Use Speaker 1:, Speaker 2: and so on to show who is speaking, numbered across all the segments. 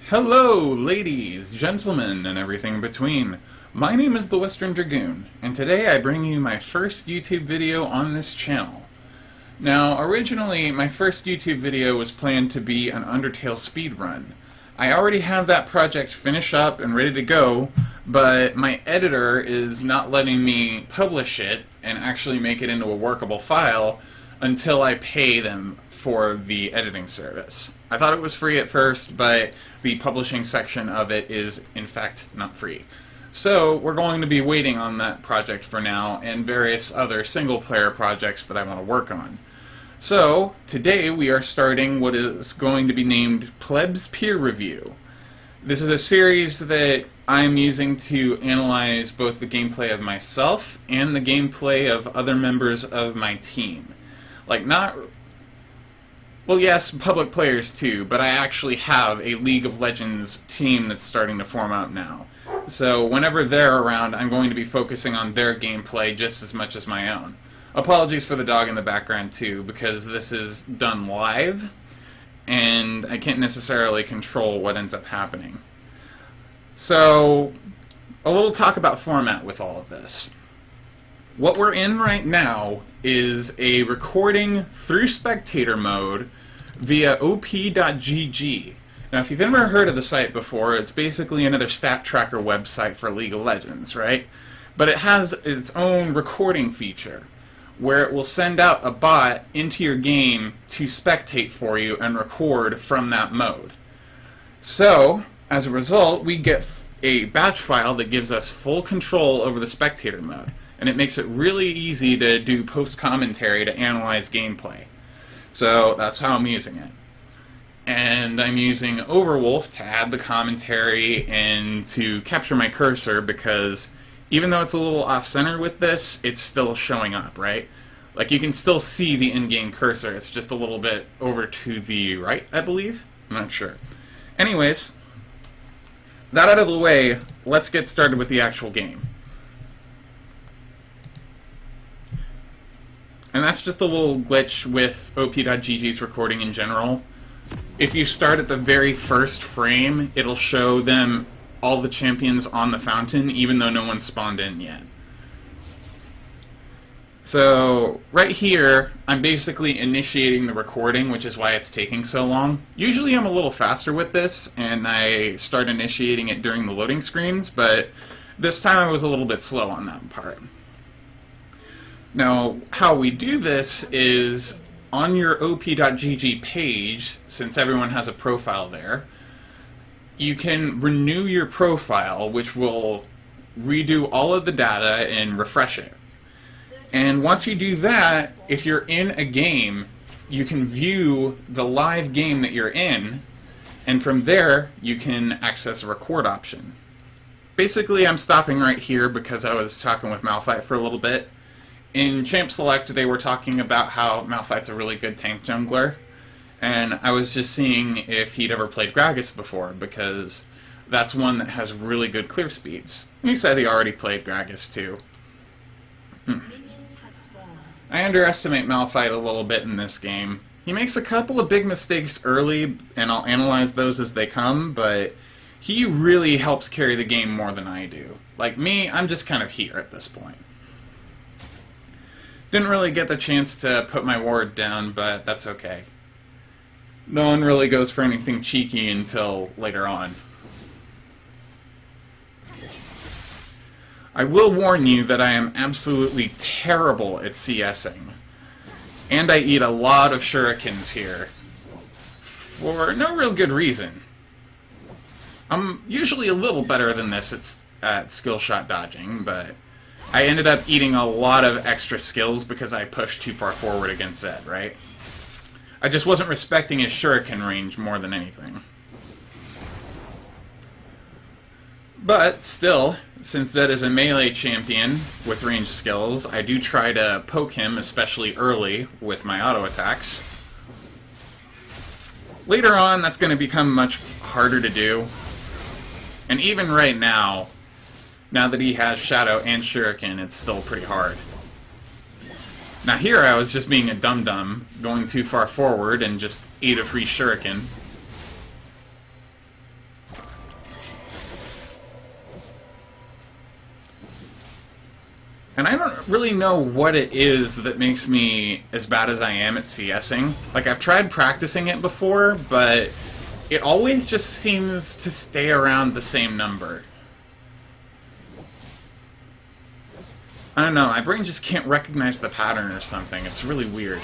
Speaker 1: Hello, ladies, gentlemen, and everything in between. My name is the Western Dragoon, and today I bring you my first YouTube video on this channel. Now, originally, my first YouTube video was planned to be an Undertale Speedrun. I already have that project finished up and ready to go, but my editor is not letting me publish it and actually make it into a workable file until I pay them for the editing service. I thought it was free at first, but the publishing section of it is, in fact, not free. So we're going to be waiting on that project for now and various other single-player projects that I want to work on. So today we are starting what is going to be named Pleb's Peer Review. This is a series that I'm using to analyze both the gameplay of myself and the gameplay of other members of my team. Well, yes, public players too, but I actually have a League of Legends team that's starting to form up now. So whenever they're around, I'm going to be focusing on their gameplay just as much as my own. Apologies for the dog in the background too, because this is done live, and I can't necessarily control what ends up happening. So, a little talk about format with all of this. What we're in right now is a recording through spectator mode via op.gg. Now, if you've ever heard of the site before, it's basically another stat tracker website for League of Legends, right? But it has its own recording feature, where it will send out a bot into your game to spectate for you and record from that mode. So, as a result, we get a batch file that gives us full control over the spectator mode, and it makes it really easy to do post-commentary to analyze gameplay. So that's how I'm using it. And I'm using Overwolf to add the commentary and to capture my cursor, because even though it's a little off-center with this, it's still showing up, right? Like, you can still see the in-game cursor, it's just a little bit over to the right, I believe? I'm not sure. Anyways, that out of the way, let's get started with the actual game. And that's just a little glitch with op.gg's recording in general. If you start at the very first frame, it'll show them all the champions on the fountain, even though no one's spawned in yet. So, right here, I'm basically initiating the recording, which is why it's taking so long. Usually I'm a little faster with this, and I start initiating it during the loading screens, but this time I was a little bit slow on that part. Now, how we do this is on your op.gg page, since everyone has a profile there, you can renew your profile, which will redo all of the data and refresh it. And once you do that, if you're in a game, you can view the live game that you're in, and from there, you can access a record option. Basically, I'm stopping right here because I was talking with Malphite for a little bit. In Champ Select, they were talking about how Malphite's a really good tank jungler, and I was just seeing if he'd ever played Gragas before, because that's one that has really good clear speeds. He said he already played Gragas too. I underestimate Malphite a little bit in this game. He makes a couple of big mistakes early, and I'll analyze those as they come, but he really helps carry the game more than I do. Like me, I'm just kind of here at this point. Didn't really get the chance to put my ward down, but that's okay. No one really goes for anything cheeky until later on. I will warn you that I am absolutely terrible at CSing. And I eat a lot of Shurikens here. For no real good reason. I'm usually a little better than this at skill shot dodging, but I ended up eating a lot of extra skills because I pushed too far forward against Zed, right? I just wasn't respecting his Shuriken range more than anything. But still, since Zed is a melee champion with ranged skills, I do try to poke him, especially early, with my auto attacks. Later on, that's going to become much harder to do. And even right now that he has Shadow and Shuriken, it's still pretty hard. Now here I was just being a dum-dum, going too far forward and just ate a free Shuriken. And I don't really know what it is that makes me as bad as I am at CSing. Like, I've tried practicing it before, but it always just seems to stay around the same number. I don't know, my brain just can't recognize the pattern or something. It's really weird.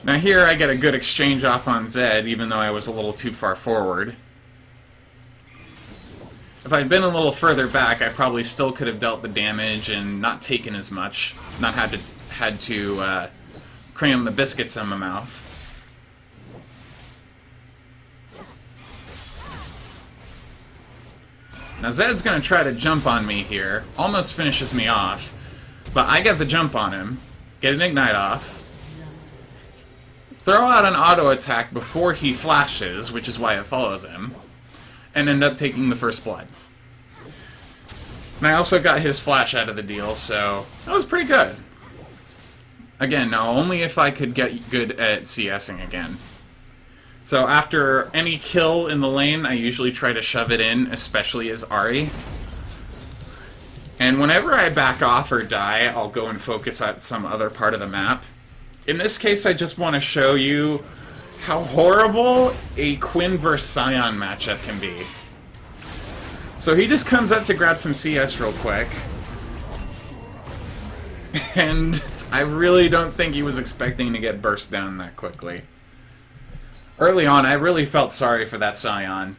Speaker 1: Now here I get a good exchange off on Zed, even though I was a little too far forward. If I'd been a little further back, I probably still could have dealt the damage and not taken as much. Not had to cram the biscuits in my mouth. Now Zed's gonna try to jump on me here. Almost finishes me off. But I get the jump on him. Get an ignite off. Throw out an auto attack before he flashes, which is why it follows him. And end up taking the first blood. And I also got his flash out of the deal, so that was pretty good. Again, now only if I could get good at CSing again. So after any kill in the lane, I usually try to shove it in, especially as Ahri. And whenever I back off or die, I'll go and focus at some other part of the map. In this case, I just want to show you how horrible a Quinn vs. Scion matchup can be. So he just comes up to grab some CS real quick. And I really don't think he was expecting to get burst down that quickly. Early on, I really felt sorry for that Scion.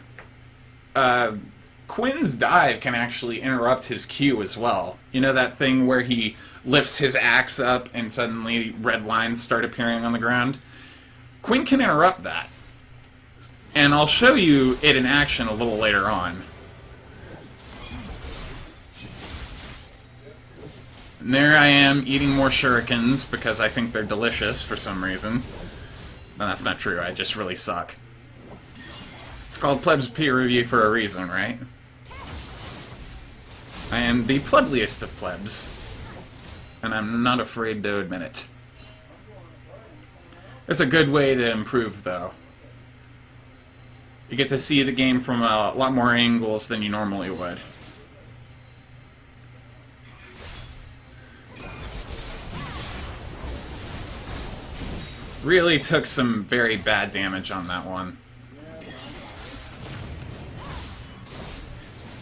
Speaker 1: Quinn's dive can actually interrupt his Q as well. You know that thing where he lifts his axe up and suddenly red lines start appearing on the ground? Quinn can interrupt that. And I'll show you it in action a little later on. And there I am eating more Shurikens because I think they're delicious for some reason. No, that's not true. I just really suck. It's called Pleb's peer review for a reason, right? I am the plebliest of plebs. And I'm not afraid to admit it. It's a good way to improve, though. You get to see the game from a lot more angles than you normally would. Really took some very bad damage on that one.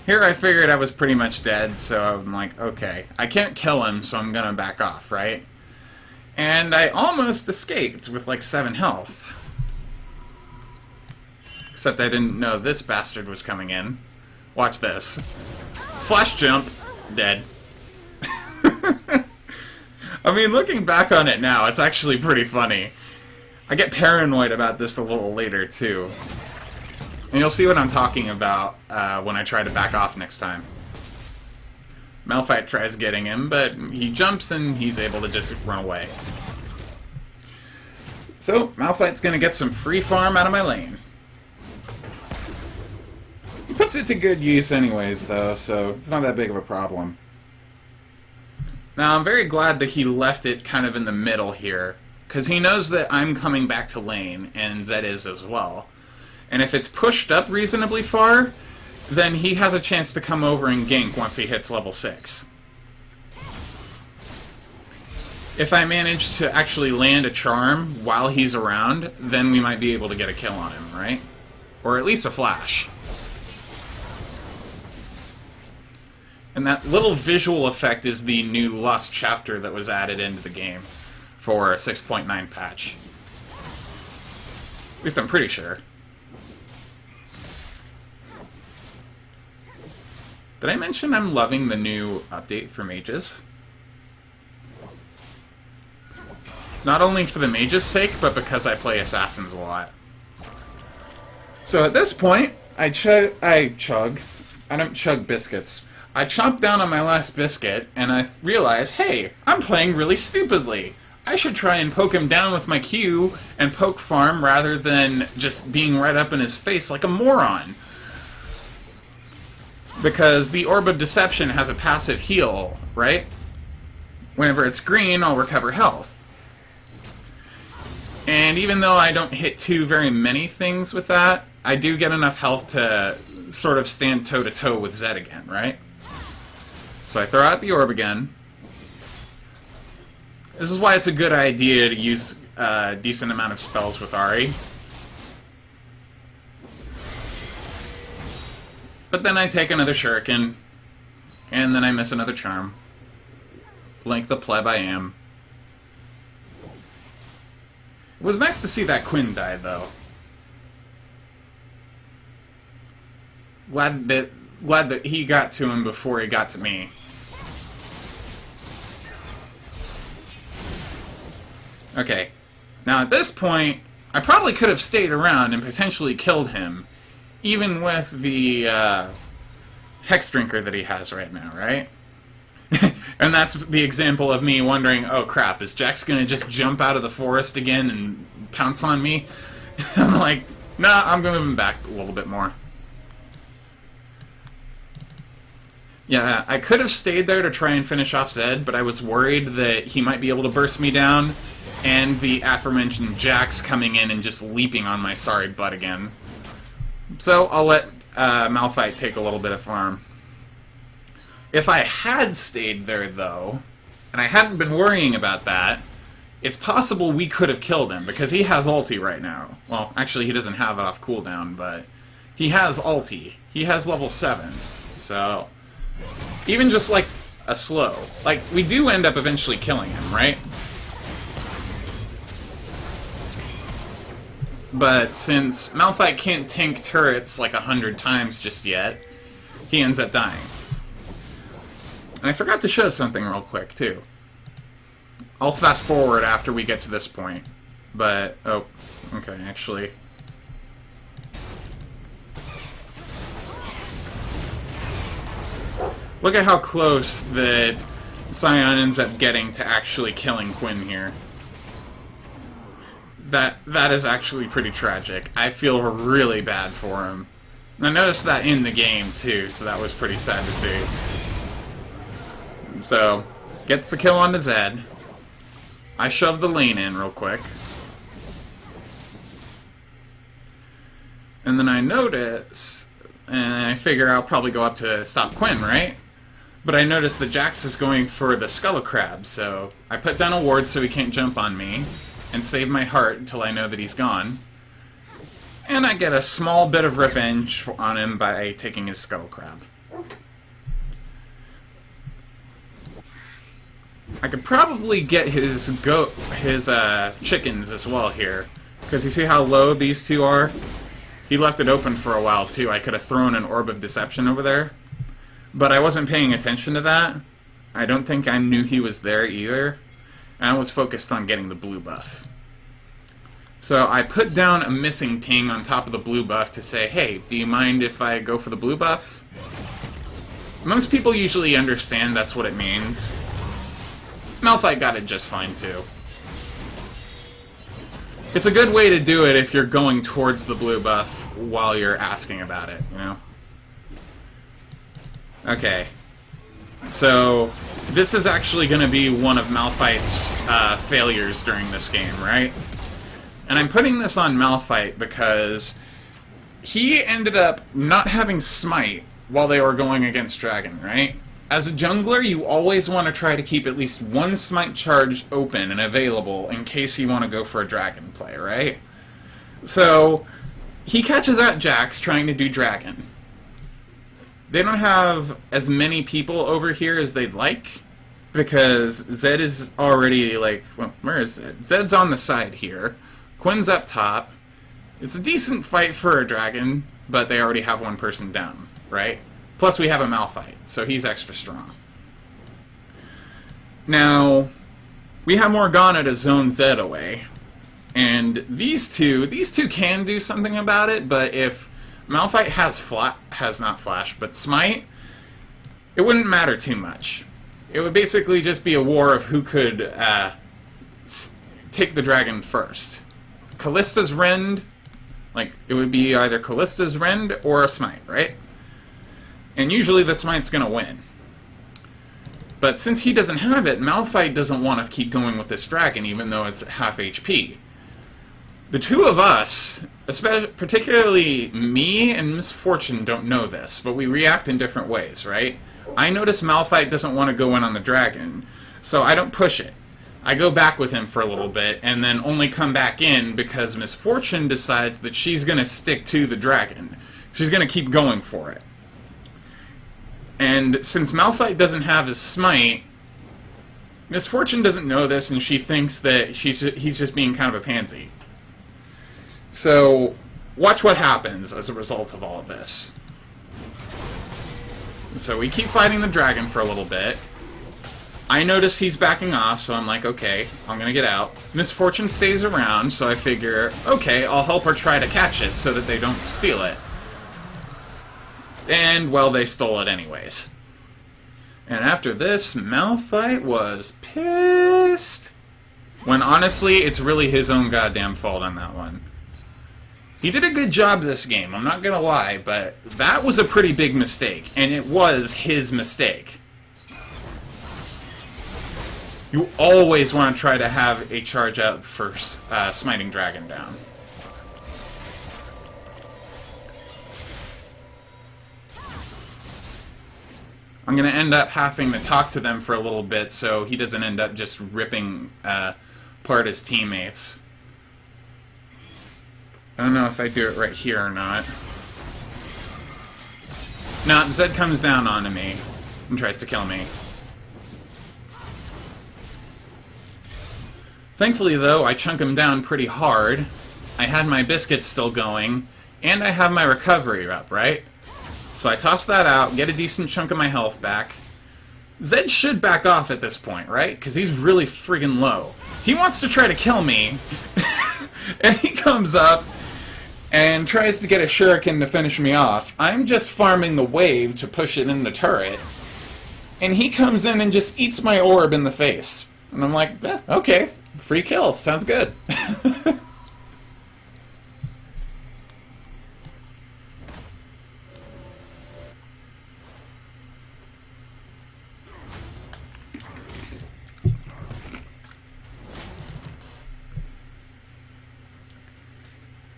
Speaker 1: Here I figured I was pretty much dead, so I'm like, okay, I can't kill him, so I'm gonna back off, right? And I almost escaped with like 7 health. Except I didn't know this bastard was coming in. Watch this. Flash jump, dead. I mean, looking back on it now, it's actually pretty funny. I get paranoid about this a little later, too. And you'll see what I'm talking about when I try to back off next time. Malphite tries getting him, but he jumps and he's able to just run away. So, Malphite's gonna get some free farm out of my lane. He puts it to good use anyways, though, so it's not that big of a problem. Now, I'm very glad that he left it kind of in the middle here, because he knows that I'm coming back to lane, and Zed is as well. And if it's pushed up reasonably far, then he has a chance to come over and gank once he hits level 6. If I manage to actually land a charm while he's around, then we might be able to get a kill on him, right? Or at least a flash. And that little visual effect is the new Lost chapter that was added into the game for a 6.9 patch. At least I'm pretty sure. Did I mention I'm loving the new update for mages? Not only for the mage's sake, but because I play assassins a lot. So at this point, I don't chug biscuits. I chomp down on my last biscuit, and I realize, hey, I'm playing really stupidly. I should try and poke him down with my Q and poke farm rather than just being right up in his face like a moron. Because the Orb of Deception has a passive heal, right? Whenever it's green, I'll recover health. And even though I don't hit too very many things with that, I do get enough health to sort of stand toe-to-toe with Zed again, right? So I throw out the orb again. This is why it's a good idea to use a decent amount of spells with Ari. But then I take another Shuriken, and then I miss another charm. Like the pleb I am. It was nice to see that Quinn die, though. Glad that he got to him before he got to me. Okay. Now at this point, I probably could have stayed around and potentially killed him, even with the Hex Drinker that he has right now, right? And that's the example of me wondering, oh crap, is Jax gonna just jump out of the forest again and pounce on me? I'm like, nah, I'm gonna move him back a little bit more. Yeah, I could have stayed there to try and finish off Zed, but I was worried that he might be able to burst me down, and the aforementioned Jax coming in and just leaping on my sorry butt again. So I'll let Malphite take a little bit of farm. If I had stayed there, though, and I hadn't been worrying about that, it's possible we could have killed him, because he has ulti right now. Well, actually, he doesn't have it off cooldown, but he has ulti. He has level 7, so even just, like, a slow. Like, we do end up eventually killing him, right? But since Malphite can't tank turrets like 100 times just yet, he ends up dying. And I forgot to show something real quick, too. I'll fast forward after we get to this point. But, oh, okay, actually. Look at how close that Sion ends up getting to actually killing Quinn here. That is actually pretty tragic. I feel really bad for him. And I noticed that in the game, too, so that was pretty sad to see. So, gets the kill onto Zed. I shove the lane in real quick. And then I notice, and I figure I'll probably go up to stop Quinn, right? But I notice that Jax is going for the Skull Crab, so I put down a ward so he can't jump on me, and save my heart until I know that he's gone. And I get a small bit of revenge on him by taking his Skull Crab. I could probably get his chickens as well here, because you see how low these two are? He left it open for a while too. I could have thrown an Orb of Deception over there, but I wasn't paying attention to that. I don't think I knew he was there either, and I was focused on getting the blue buff. So I put down a missing ping on top of the blue buff to say, hey, do you mind if I go for the blue buff? Most people usually understand that's what it means. Malphite got it just fine, too. It's a good way to do it if you're going towards the blue buff while you're asking about it, you know? Okay. So, this is actually going to be one of Malphite's failures during this game, right? And I'm putting this on Malphite because he ended up not having Smite while they were going against Dragon, right? As a jungler, you always want to try to keep at least one Smite charge open and available in case you want to go for a Dragon play, right? So, he catches out Jax trying to do Dragon. They don't have as many people over here as they'd like, because Zed is already, like, well, where is Zed? Zed's on the side here. Quinn's up top. It's a decent fight for a Dragon, but they already have one person down, right? Plus we have a Malphite, so he's extra strong. Now, we have Morgana to zone Zed away, and these two can do something about it, but if Malphite has not Flash, but Smite, it wouldn't matter too much. It would basically just be a war of who could take the Dragon first. Callista's Rend, like, it would be either Callista's Rend or a Smite, right? And usually the Smite's gonna win. But since he doesn't have it, Malphite doesn't want to keep going with this Dragon, even though it's half HP. The two of us, particularly me and Misfortune, don't know this, but we react in different ways, right? I notice Malphite doesn't want to go in on the dragon, so I don't push it. I go back with him for a little bit, and then only come back in because Misfortune decides that she's going to stick to the dragon. She's going to keep going for it. And since Malphite doesn't have his smite, Misfortune doesn't know this, and she thinks that he's just being kind of a pansy. So, watch what happens as a result of all of this. So we keep fighting the dragon for a little bit. I notice he's backing off, so I'm like, okay, I'm gonna get out. Misfortune stays around, so I figure, okay, I'll help her try to catch it so that they don't steal it. And, well, they stole it anyways. And after this, Malphite was pissed. When honestly, it's really his own goddamn fault on that one. He did a good job this game, I'm not gonna lie, but that was a pretty big mistake, and it was his mistake. You always want to try to have a charge up for smiting dragon down. I'm going to end up having to talk to them for a little bit so he doesn't end up just ripping apart his teammates. I don't know if I do it right here or not. No, Zed comes down onto me and tries to kill me. Thankfully, though, I chunk him down pretty hard. I had my biscuits still going, and I have my recovery up, right? So I toss that out, get a decent chunk of my health back. Zed should back off at this point, right? Because he's really friggin' low. He wants to try to kill me, and he comes up and tries to get a Shuriken to finish me off. I'm just farming the wave to push it in the turret, and he comes in and just eats my orb in the face. And I'm like, okay, free kill, sounds good.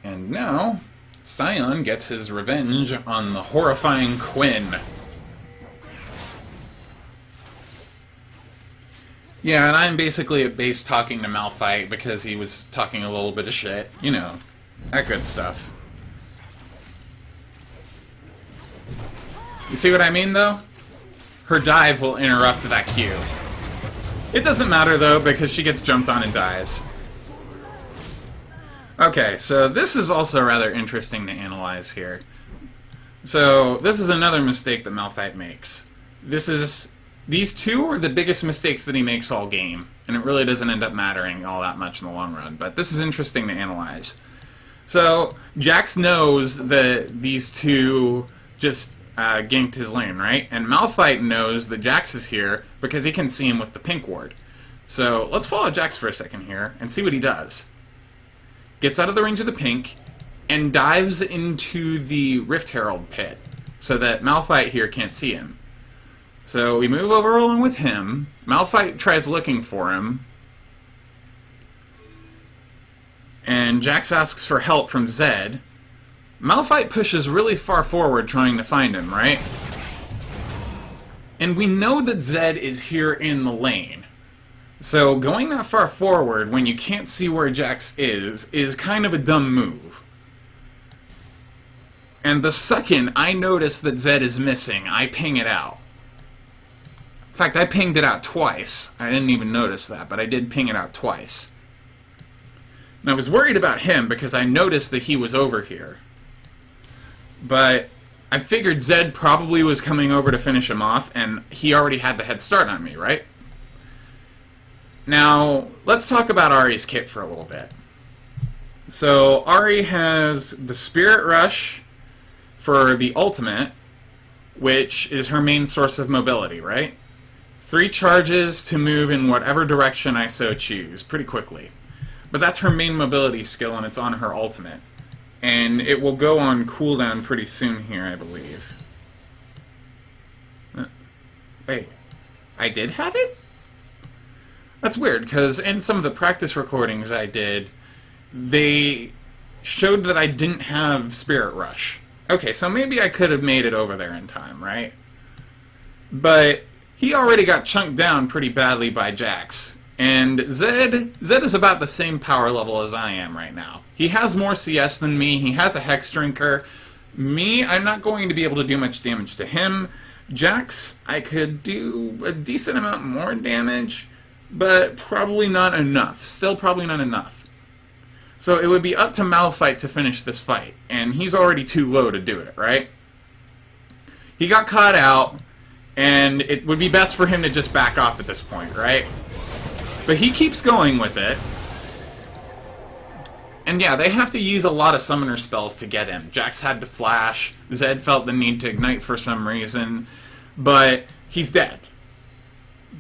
Speaker 1: And now, Scion gets his revenge on the horrifying Quinn. Yeah, and I'm basically at base talking to Malphite because he was talking a little bit of shit. You know, that good stuff. You see what I mean, though? Her dive will interrupt that queue. It doesn't matter, though, because she gets jumped on and dies. Okay, so this is also rather interesting to analyze here. So, this is another mistake that Malphite makes. These two are the biggest mistakes that he makes all game, and it really doesn't end up mattering all that much in the long run, but this is interesting to analyze. So, Jax knows that these two just ganked his lane, right? And Malphite knows that Jax is here because he can see him with the pink ward. So, let's follow Jax for a second here and see what he does. Gets out of the range of the pink, and dives into the Rift Herald pit, so that Malphite here can't see him. So we move over along with him. Malphite tries looking for him, and Jax asks for help from Zed. Malphite pushes really far forward trying to find him, right? And we know that Zed is here in the lane. So going that far forward when you can't see where Jax is kind of a dumb move. And the second I notice that Zed is missing, I ping it out. In fact, I pinged it out twice. I didn't even notice that, but I did ping it out twice. And I was worried about him because I noticed that he was over here. But I figured Zed probably was coming over to finish him off, and he already had the head start on me, right? Now, let's talk about Ahri's kit for a little bit. So, Ahri has the Spirit Rush for the ultimate, which is her main source of mobility, right? 3 charges to move in whatever direction I so choose, pretty quickly. But that's her main mobility skill, and it's on her ultimate. And it will go on cooldown pretty soon here, I believe. Wait, I did have it? That's weird, because in some of the practice recordings I did, they showed that I didn't have Spirit Rush. Okay, so maybe I could have made it over there in time, right? But he already got chunked down pretty badly by Jax. And Zed is about the same power level as I am right now. He has more CS than me, he has a Hex Drinker. Me, I'm not going to be able to do much damage to him. Jax, I could do a decent amount more damage, but probably not enough. Still probably not enough. So it would be up to Malphite to finish this fight, and he's already too low to do it, right? He got caught out, and it would be best for him to just back off at this point, right? But he keeps going with it. And yeah, they have to use a lot of summoner spells to get him. Jax had to flash, Zed felt the need to ignite for some reason, but he's dead.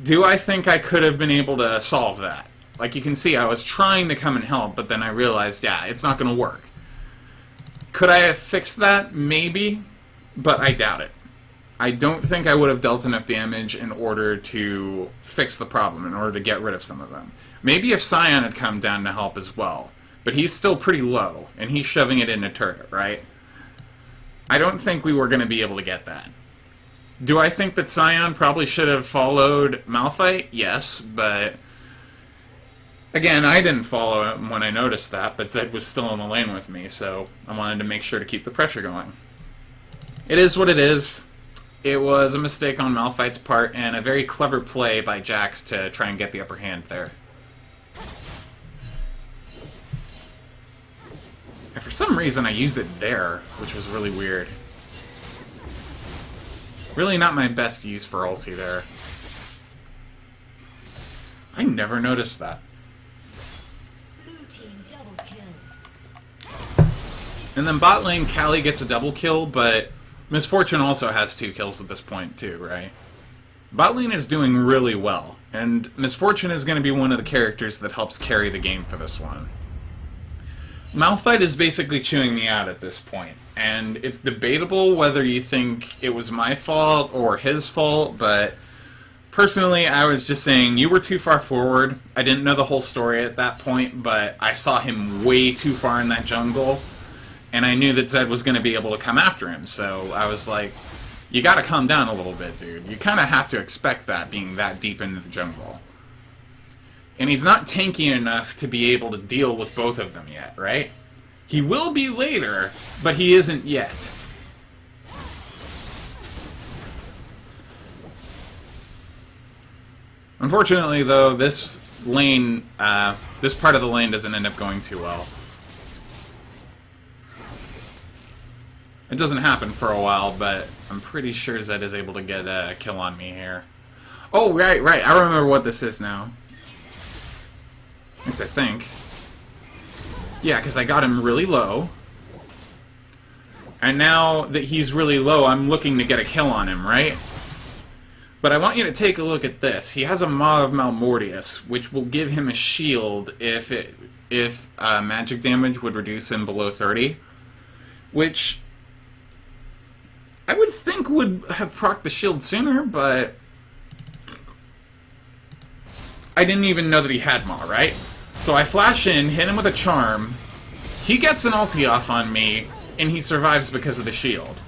Speaker 1: Do I think I could have been able to solve that? Like you can see, I was trying to come and help, but then I realized, yeah, it's not going to work. Could I have fixed that? Maybe, but I doubt it. I don't think I would have dealt enough damage in order to fix the problem, in order to get rid of some of them. Maybe if Scion had come down to help as well, but he's still pretty low, and he's shoving it in a turret, right? I don't think we were going to be able to get that. Do I think that Scion probably should have followed Malphite? Yes, but again, I didn't follow him when I noticed that, but Zed was still in the lane with me, so I wanted to make sure to keep the pressure going. It is what it is. It was a mistake on Malphite's part, and a very clever play by Jax to try and get the upper hand there. And for some reason I used it there, which was really weird. Really not my best use for ulti there. I never noticed that. And then bot lane, Callie gets a double kill, but Misfortune also has 2 kills at this point too, right? Bot lane is doing really well, and Misfortune is going to be one of the characters that helps carry the game for this one. Malphite is basically chewing me out at this point, and it's debatable whether you think it was my fault or his fault, but personally I was just saying you were too far forward. I didn't know the whole story at that point, but I saw him way too far in that jungle, and I knew that Zed was going to be able to come after him, so I was like, you gotta calm down a little bit, dude. You kinda have to expect that, being that deep into the jungle. And he's not tanky enough to be able to deal with both of them yet, right? He will be later, but he isn't yet. Unfortunately, though, this lane, this part of the lane doesn't end up going too well. It doesn't happen for a while, but I'm pretty sure Zed is able to get a kill on me here. Oh, right, I remember what this is now. At least I think. Yeah, because I got him really low. And now that he's really low, I'm looking to get a kill on him, right? But I want you to take a look at this. He has a Maw of Malmortius, which will give him a shield if magic damage would reduce him below 30. Which I would think would have procced the shield sooner, but I didn't even know that he had Maw, right? So I flash in, hit him with a charm, he gets an ulti off on me, and he survives because of the shield.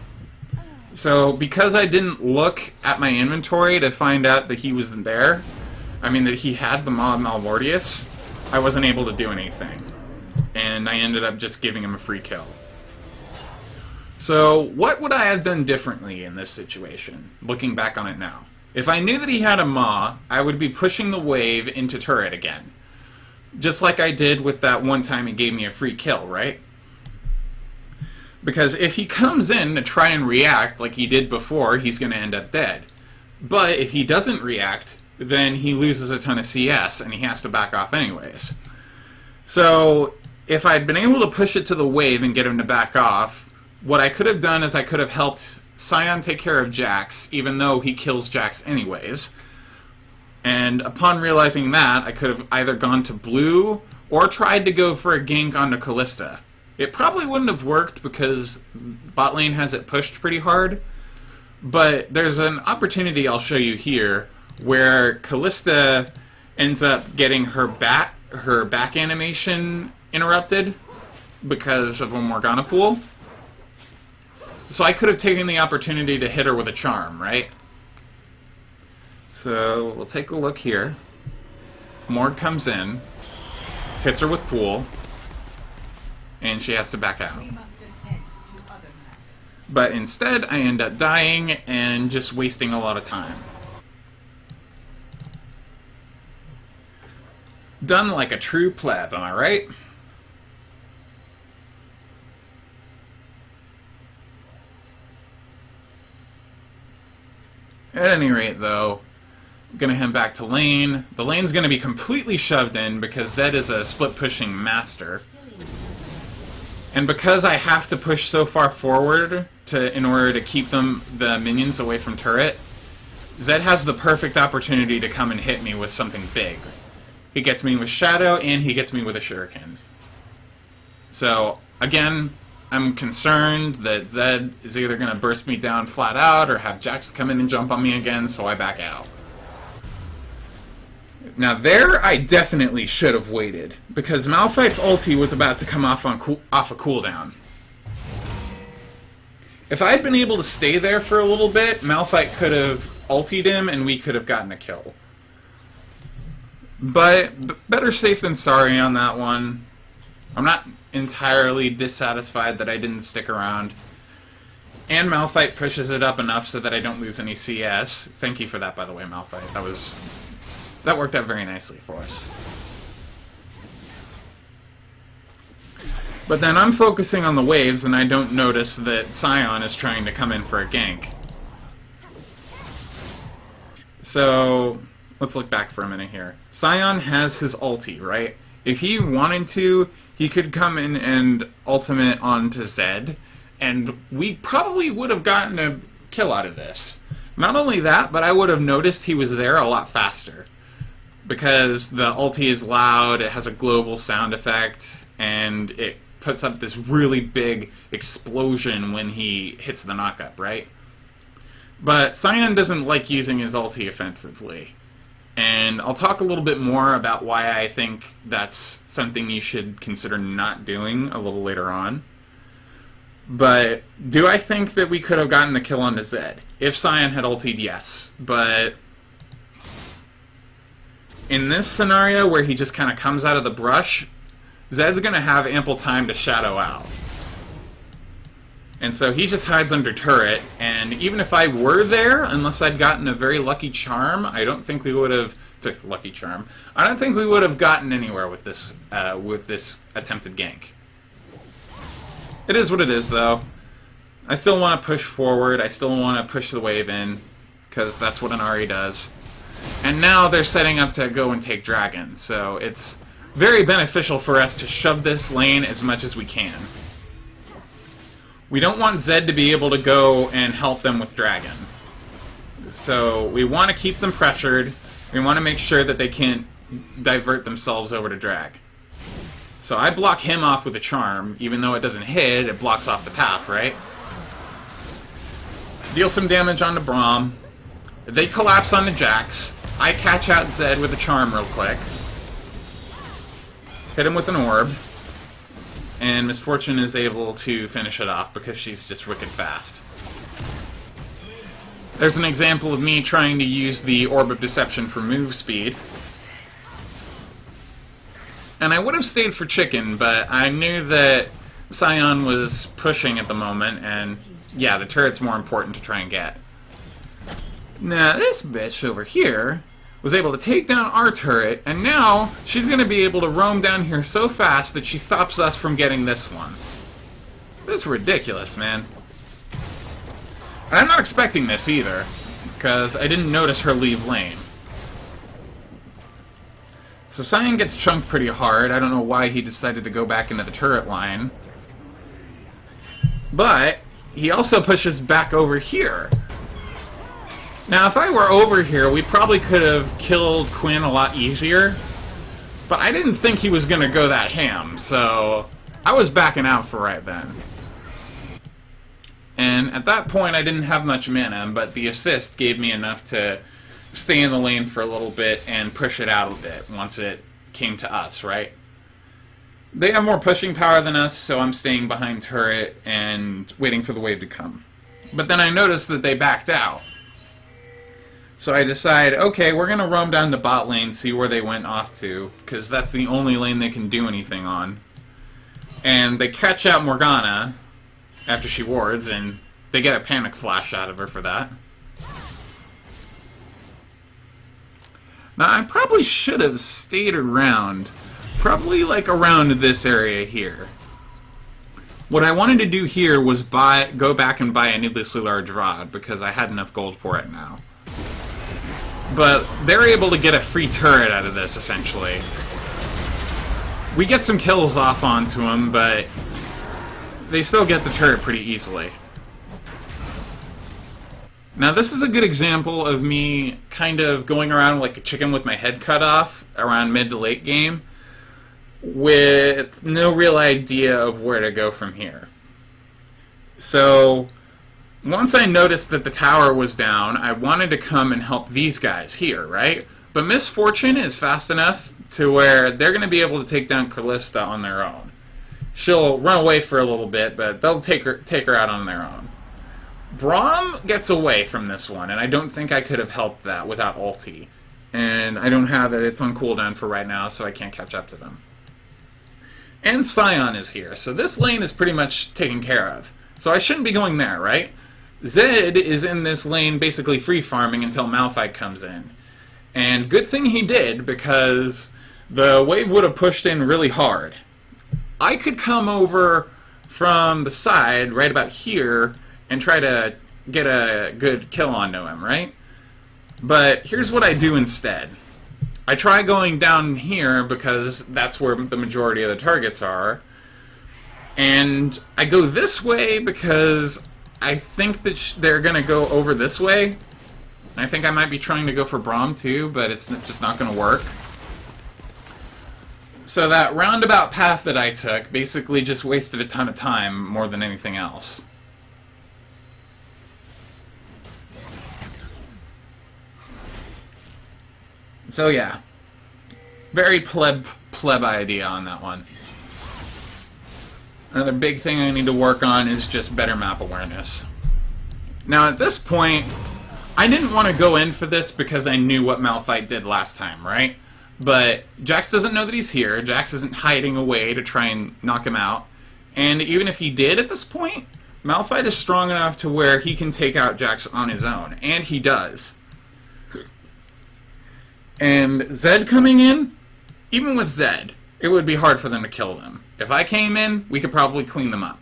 Speaker 1: So because I didn't look at my inventory to find out that he wasn't there, I mean that he had the Maw of Malmortius, I wasn't able to do anything. And I ended up just giving him a free kill. So, what would I have done differently in this situation, looking back on it now? If I knew that he had a Maw, I would be pushing the wave into turret again. Just like I did with that one time he gave me a free kill, right? Because if he comes in to try and react like he did before, he's going to end up dead. But if he doesn't react, then he loses a ton of CS, and he has to back off anyways. So, if I'd been able to push it to the wave and get him to back off, what I could have done is I could have helped Scion take care of Jax, even though he kills Jax anyways. And upon realizing that, I could have either gone to blue or tried to go for a gank onto Callista. It probably wouldn't have worked because bot lane has it pushed pretty hard, but there's an opportunity I'll show you here where Callista ends up getting her back animation interrupted because of a Morgana pool. So I could have taken the opportunity to hit her with a charm, right? So we'll take a look here. Morg comes in, hits her with pool, and she has to back out. But instead, I end up dying and just wasting a lot of time. Done like a true pleb, am I right? At any rate, though, I'm gonna head back to lane. The lane's gonna be completely shoved in because Zed is a split-pushing master. And because I have to push so far forward in order to keep the minions away from turret, Zed has the perfect opportunity to come and hit me with something big. He gets me with Shadow, and he gets me with a Shuriken. So, again, I'm concerned that Zed is either going to burst me down flat out or have Jax come in and jump on me again, so I back out. Now there, I definitely should have waited, because Malphite's ulti was about to come off a cooldown. If I had been able to stay there for a little bit, Malphite could have ultied him and we could have gotten a kill. But better safe than sorry on that one. I'm not entirely dissatisfied that I didn't stick around. And Malphite pushes it up enough so that I don't lose any CS. Thank you for that, by the way, Malphite. That worked out very nicely for us. But then I'm focusing on the waves and I don't notice that Sion is trying to come in for a gank. So let's look back for a minute here. Sion has his ulti, right? If he wanted to, he could come in and ultimate onto Zed, and we probably would have gotten a kill out of this. Not only that, but I would have noticed he was there a lot faster. Because the ulti is loud, it has a global sound effect, and it puts up this really big explosion when he hits the knockup, right? But Sion doesn't like using his ulti offensively. And I'll talk a little bit more about why I think that's something you should consider not doing a little later on. But do I think that we could have gotten the kill onto Zed? If Sion had ultied, yes. But in this scenario where he just kind of comes out of the brush, Zed's going to have ample time to shadow out. And so he just hides under turret, and even if I were there, unless I'd gotten a very lucky charm, I don't think we would have... Lucky charm. I don't think we would have gotten anywhere with this attempted gank. It is what it is, though. I still want to push forward, I still want to push the wave in, because that's what an Ahri does. And now they're setting up to go and take Dragon, so it's very beneficial for us to shove this lane as much as we can. We don't want Zed to be able to go and help them with Dragon. So we want to keep them pressured. We want to make sure that they can't divert themselves over to drag. So I block him off with a charm. Even though it doesn't hit, it blocks off the path, right? Deal some damage onto Braum. They collapse onto Jax. I catch out Zed with a charm real quick. Hit him with an orb. And Misfortune is able to finish it off because she's just wicked fast. There's an example of me trying to use the Orb of Deception for move speed. And I would have stayed for chicken, but I knew that Sion was pushing at the moment, and yeah, the turret's more important to try and get. Now, this bitch over here was able to take down our turret, and now she's going to be able to roam down here so fast that she stops us from getting this one. This is ridiculous, man. And I'm not expecting this either, because I didn't notice her leave lane. So Sion gets chunked pretty hard. I don't know why he decided to go back into the turret line. But he also pushes back over here. Now, if I were over here, we probably could have killed Quinn a lot easier. But I didn't think he was going to go that ham, so I was backing out for right then. And at that point, I didn't have much mana, but the assist gave me enough to stay in the lane for a little bit and push it out a bit once it came to us, right? They have more pushing power than us, so I'm staying behind turret and waiting for the wave to come. But then I noticed that they backed out. So I decide, okay, we're going to roam down the bot lane, see where they went off to, because that's the only lane they can do anything on. And they catch out Morgana after she wards, and they get a panic flash out of her for that. Now, I probably should have stayed around, probably like around this area here. What I wanted to do here was go back and buy a needlessly large rod, because I had enough gold for it now. But they're able to get a free turret out of this, essentially. We get some kills off onto them, but they still get the turret pretty easily. Now, this is a good example of me kind of going around like a chicken with my head cut off around mid to late game with no real idea of where to go from here. So, once I noticed that the tower was down, I wanted to come and help these guys here, right? But Miss Fortune is fast enough to where they're going to be able to take down Callista on their own. She'll run away for a little bit, but they'll take her out on their own. Braum gets away from this one, and I don't think I could have helped that without ulti. And I don't have it, it's on cooldown for right now, so I can't catch up to them. And Scion is here, so this lane is pretty much taken care of. So I shouldn't be going there, right? Zed is in this lane basically free farming until Malphite comes in. And good thing he did, because the wave would have pushed in really hard. I could come over from the side, right about here, and try to get a good kill onto him, right? But here's what I do instead. I try going down here because that's where the majority of the targets are. And I go this way because I think that they're going to go over this way. And I think I might be trying to go for Braum too, but it's just not going to work. So that roundabout path that I took basically just wasted a ton of time more than anything else. So yeah, very pleb idea on that one. Another big thing I need to work on is just better map awareness. Now at this point, I didn't want to go in for this because I knew what Malphite did last time, right? But Jax doesn't know that he's here. Jax isn't hiding away to try and knock him out. And even if he did at this point, Malphite is strong enough to where he can take out Jax on his own. And he does. And Zed coming in, even with Zed, it would be hard for them to kill them. If I came in, we could probably clean them up.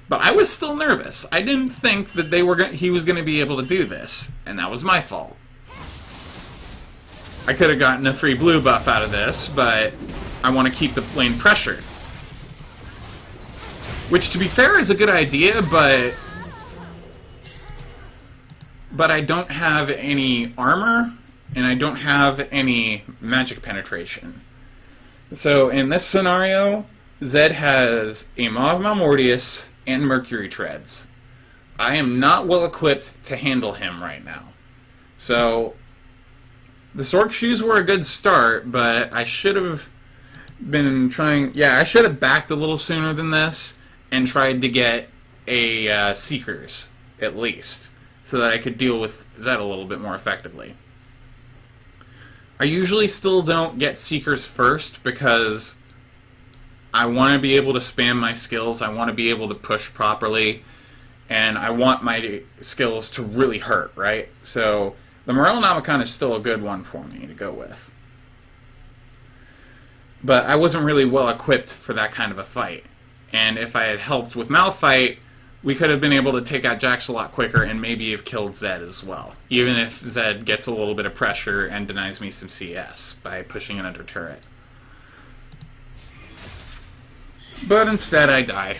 Speaker 1: But I was still nervous. I didn't think that he was going to be able to do this, and that was my fault. I could have gotten a free blue buff out of this, but I want to keep the lane pressured. Which, to be fair, is a good idea, but I don't have any armor, and I don't have any magic penetration. So in this scenario, Zed has a Maw of Malmortius and Mercury Treads. I am not well equipped to handle him right now. So the Sork Shoes were a good start, but I should have been trying... Yeah, I should have backed a little sooner than this and tried to get a Seekers, at least, so that I could deal with Zed a little bit more effectively. I usually still don't get Seekers first because I want to be able to spam my skills, I want to be able to push properly, and I want my skills to really hurt, right? So the Morellonomicon is still a good one for me to go with. But I wasn't really well equipped for that kind of a fight. And if I had helped with Malphite, we could have been able to take out Jax a lot quicker and maybe have killed Zed as well. Even if Zed gets a little bit of pressure and denies me some CS by pushing an under turret. But instead I die.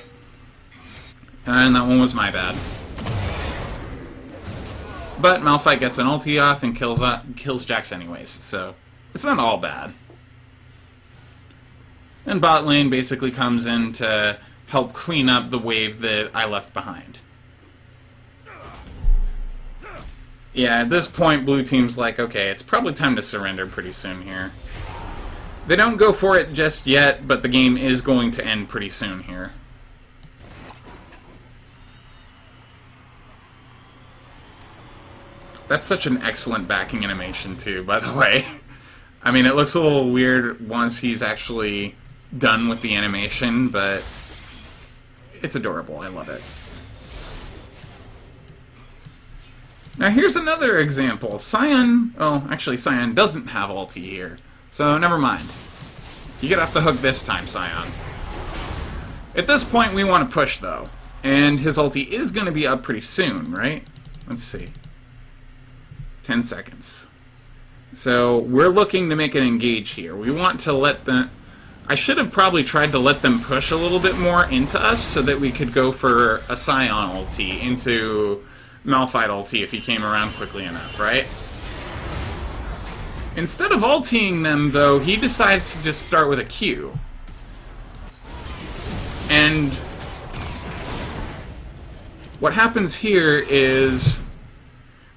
Speaker 1: And that one was my bad. But Malphite gets an ulti off and kills Jax anyways, so it's not all bad. And bot lane basically comes in to help clean up the wave that I left behind. Yeah, at this point, blue team's like, okay, it's probably time to surrender pretty soon here. They don't go for it just yet, but the game is going to end pretty soon here. That's such an excellent backing animation, too, by the way. I mean, it looks a little weird once he's actually done with the animation, but it's adorable. I love it. Now here's another example. Cyan, oh, actually Cyan doesn't have ulti here, so never mind. You get off the hook this time, Cyan. At this point, we want to push, though. And his ulti is going to be up pretty soon, right? Let's see. 10 seconds. So we're looking to make an engage here. We want to let them... I should have probably tried to let them push a little bit more into us so that we could go for a Cyan ulti into Malphite ulti if he came around quickly enough, right? Instead of ultiing them, though, he decides to just start with a Q. And what happens here is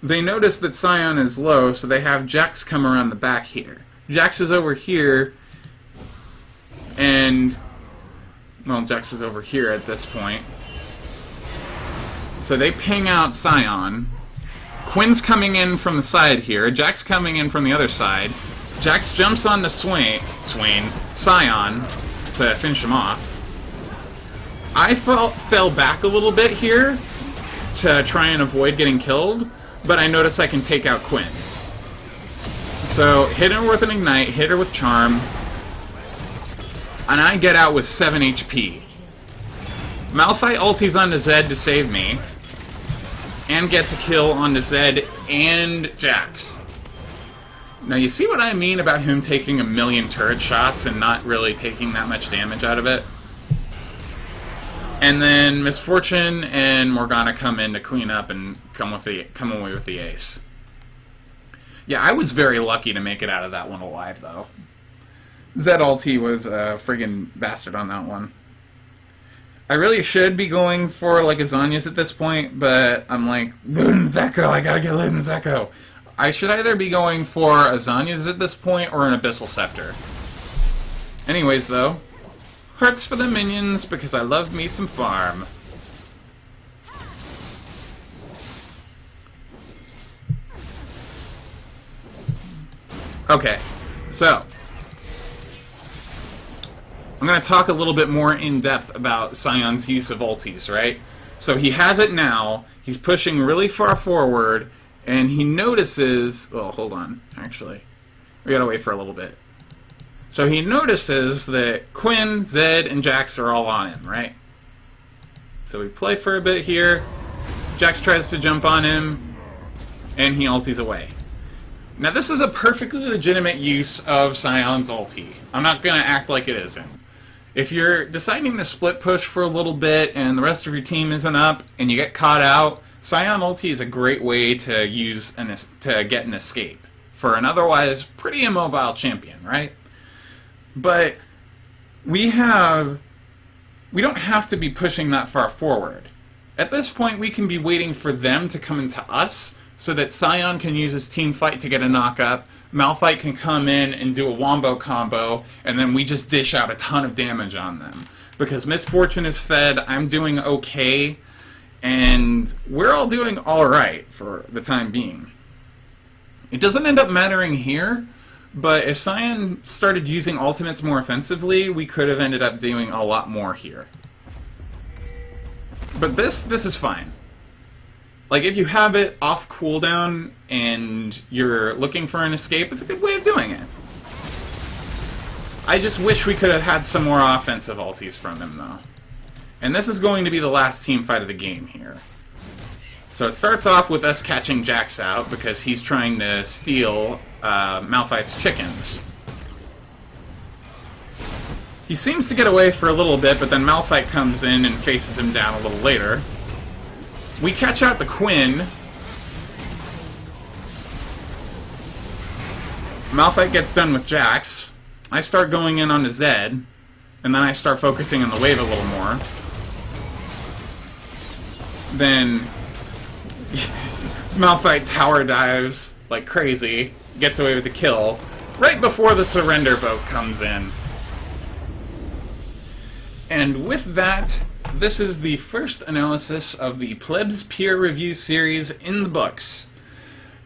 Speaker 1: they notice that Cyan is low, so they have Jax come around the back here. Jax is over here, and, well, Jax is over here at this point. So they ping out Cyan. Quinn's coming in from the side here. Jax coming in from the other side. Jax jumps onto Cyan to finish him off. I fell back a little bit here to try and avoid getting killed, but I notice I can take out Quinn. So hit her with an Ignite, hit her with Charm, and I get out with 7 HP. Malphite ultis onto Zed to save me, and gets a kill onto Zed and Jax. Now you see what I mean about him taking a million turret shots and not really taking that much damage out of it? And then Misfortune and Morgana come in to clean up and come away with the ace. Yeah, I was very lucky to make it out of that one alive, though. Zed ulti was a friggin' bastard on that one. I really should be going for like a Zhonya's at this point, but I'm like, Luden Zeko, I gotta get Luden Zeko. I should either be going for a Zhonya's at this point or an Abyssal Scepter. Anyways, though, hearts for the minions because I love me some farm. Okay, so I'm going to talk a little bit more in depth about Cyan's use of ultis, right? So he has it now, he's pushing really far forward, and he notices... Well, hold on, actually. We gotta wait for a little bit. So he notices that Quinn, Zed, and Jax are all on him, right? So we play for a bit here, Jax tries to jump on him, and he ultis away. Now this is a perfectly legitimate use of Cyan's ulti. I'm not going to act like it isn't. If you're deciding to split push for a little bit and the rest of your team isn't up and you get caught out, Cyan ulti is a great way to use to get an escape for an otherwise pretty immobile champion, right? But we don't have to be pushing that far forward. At this point, we can be waiting for them to come into us so that Cyan can use his team fight to get a knock-up, Malphite can come in and do a wombo combo, and then we just dish out a ton of damage on them. Because Misfortune is fed, I'm doing okay, and we're all doing alright for the time being. It doesn't end up mattering here, but if Cyan started using ultimates more offensively, we could have ended up doing a lot more here. But this is fine. Like, if you have it off cooldown and you're looking for an escape, it's a good way of doing it. I just wish we could have had some more offensive ultis from him, though. And this is going to be the last team fight of the game here. So it starts off with us catching Jax out because he's trying to steal Malphite's chickens. He seems to get away for a little bit, but then Malphite comes in and faces him down a little later. We catch out the Quinn. Malphite gets done with Jax. I start going in onto Zed, and then I start focusing on the wave a little more. Then Malphite tower dives like crazy, gets away with the kill, right before the surrender boat comes in. And with that, this is the first analysis of the Pleb's peer review series in the books.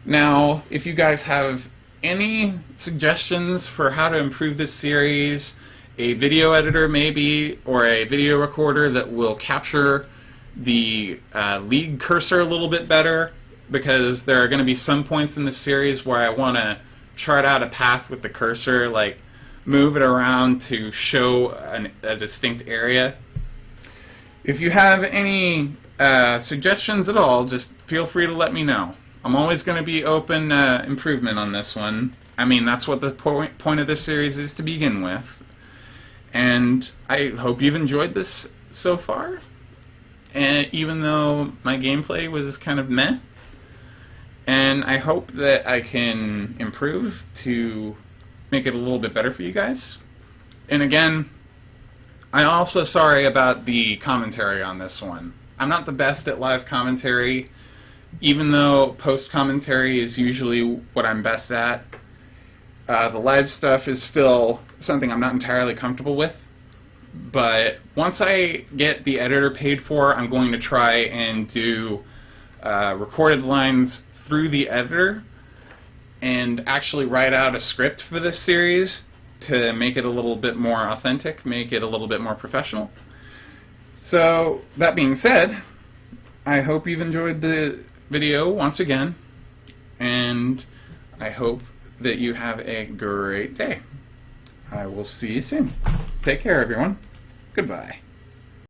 Speaker 1: Now, if you guys have any suggestions for how to improve this series, a video editor maybe, or a video recorder that will capture the league cursor a little bit better, because there are going to be some points in the series where I want to chart out a path with the cursor, like move it around to show a distinct area. If you have any suggestions at all, just feel free to let me know. I'm always going to be open improvement on this one. I mean, that's what the point of this series is to begin with. And I hope you've enjoyed this so far. And even though my gameplay was kind of meh. And I hope that I can improve to make it a little bit better for you guys. And again, I'm also sorry about the commentary on this one. I'm not the best at live commentary, even though post-commentary is usually what I'm best at. The live stuff is still something I'm not entirely comfortable with. But once I get the editor paid for, I'm going to try and do recorded lines through the editor and actually write out a script for this series to make it a little bit more authentic, make it a little bit more professional. So, that being said, I hope you've enjoyed the video once again, and I hope that you have a great day. I will see you soon. Take care, everyone. Goodbye.